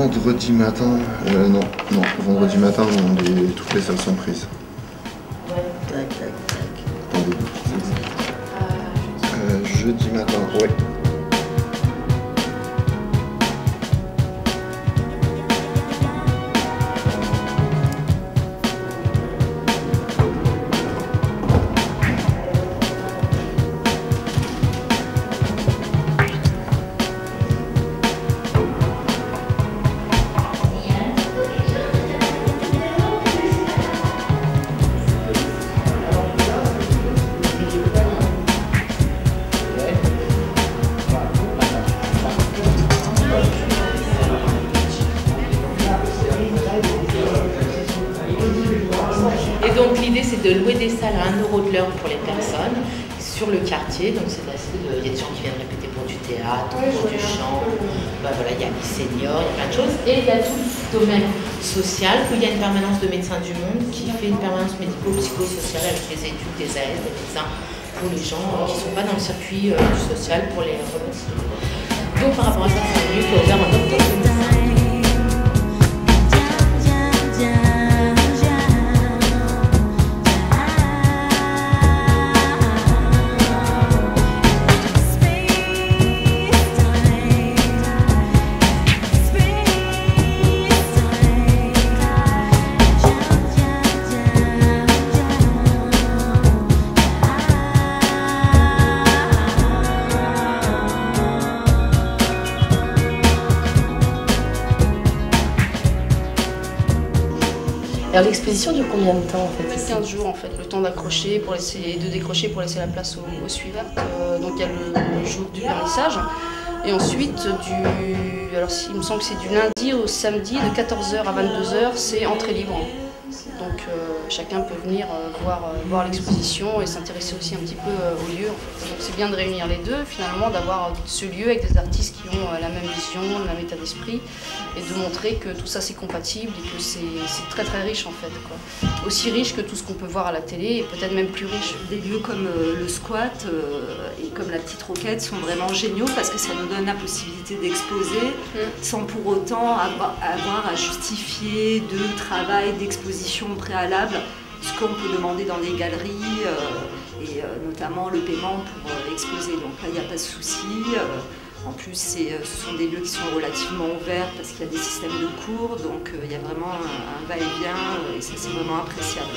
vendredi matin, non, vendredi matin, toutes les salles sont prises. Tac, tac, tac. Attendez. Jeudi matin, ouais. Et donc l'idée c'est de louer des salles à 1 € de l'heure pour les personnes sur le quartier. Donc c'est assez il y a des gens qui viennent répéter pour du théâtre, pour du chant. Ben voilà, il y a les seniors, il y a plein de choses. Et il y a tout le domaine social où il y a une permanence de Médecins du Monde qui fait une permanence médico-psychosociale avec des études, des AS, des médecins pour les gens qui ne sont pas dans le circuit du social pour les relancer. Donc par rapport à ça, c'est venu qui a ouvert en octobre 2005. Alors l'exposition dure combien de temps en fait? 15 jours en fait, le temps d'accrocher, de décrocher pour laisser la place aux suivantes. Donc il y a le jour du vernissage. Et ensuite, alors il me semble que c'est du lundi au samedi, de 14 h à 22 h, c'est entrée libre. Donc chacun peut venir voir l'exposition et s'intéresser aussi un petit peu au lieu. Donc c'est bien de réunir les deux, finalement, d'avoir ce lieu avec des artistes qui ont la même vision, le même état d'esprit, et de montrer que tout ça c'est compatible et que c'est très très riche en fait, quoi. Aussi riche que tout ce qu'on peut voir à la télé et peut-être même plus riche. Des lieux comme le squat et comme la Petite Roquette sont vraiment géniaux parce que ça nous donne la possibilité d'exposer sans pour autant avoir à justifier de travail, d'exposition préalable, ce qu'on peut demander dans les galeries et notamment le paiement pour exposer. Donc là, il n'y a pas de souci. En plus, ce sont des lieux qui sont relativement ouverts parce qu'il y a des systèmes de cours, donc il y a vraiment un va-et-vient et ça, c'est vraiment appréciable.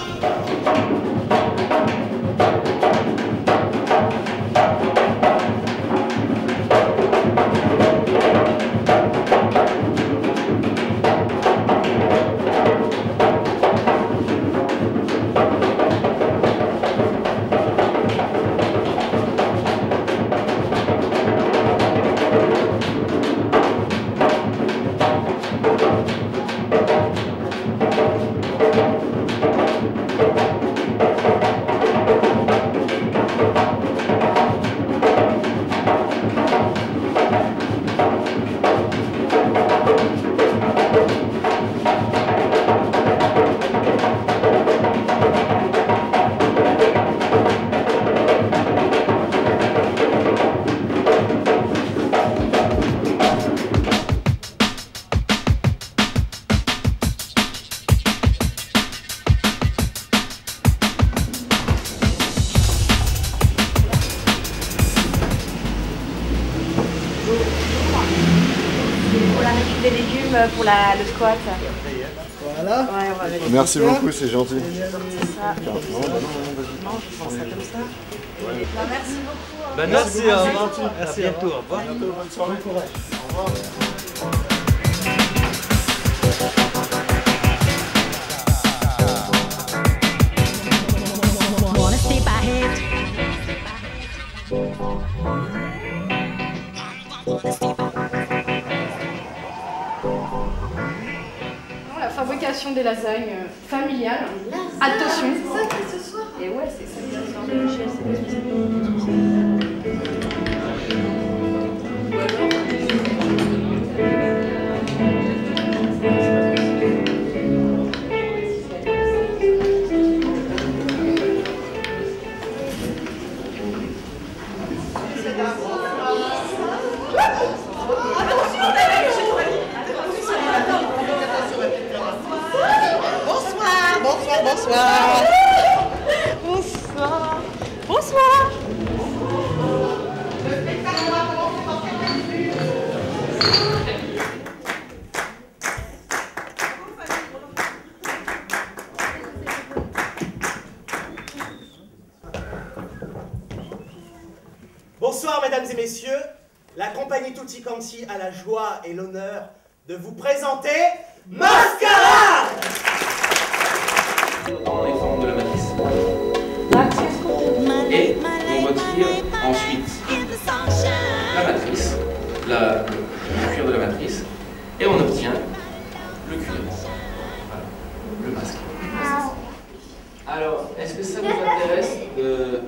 Pour la récup des légumes, pour le squat. Voilà. Ouais, on va mettre Merci beaucoup, c'est gentil. ça. Non, je prends ça comme ça. Ouais. Bah, merci beaucoup. Bah, merci, merci, à bientôt. Au revoir. Bonne soirée. Au revoir. La fabrication des lasagnes familiales. Attention. C'est ça qui est ce soir. Et ouais, c'est ça. Bonsoir. Bonsoir. Bonsoir. Bonsoir mesdames et messieurs, la compagnie Tutti Quanti a la joie et l'honneur de vous présenter Mascarade! Dans les formes de la matrice. Et on retire ensuite la matrice, le cuir de la matrice, et on obtient le cuir. Voilà, le masque. Alors, est-ce que ça vous intéresse de...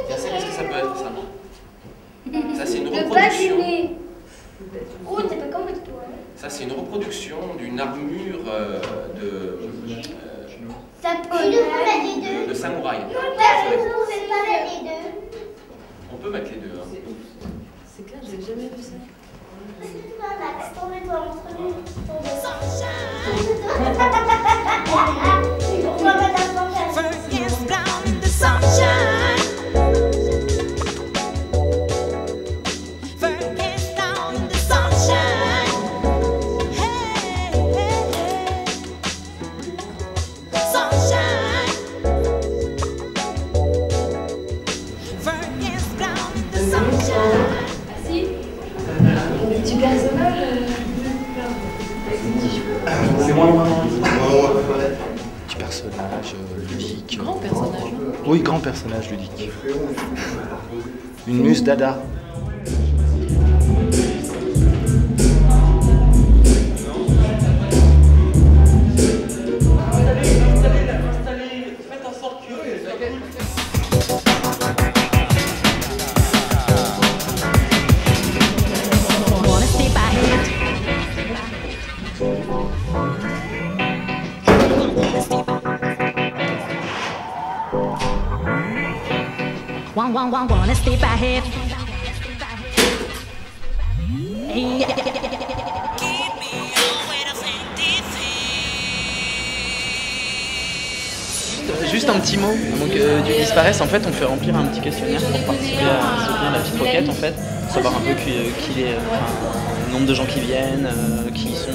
Qu'est-ce que ça peut être ça? Ça c'est une reproduction. Ça c'est une reproduction d'une armure de samouraï. On peut mettre les deux. Hein. C'est clair, j'ai jamais vu ça. Du personnage C'est moi. Du personnage ludique. Grand personnage. Oui, grand personnage ludique. Une muse dada. Wanna stay by head. Juste un petit mot, avant que Dieu disparaisse, en fait on fait remplir un petit questionnaire pour participer à soutenir la petite roquette en fait, savoir un peu qui est, le nombre de gens qui viennent, qui y sont.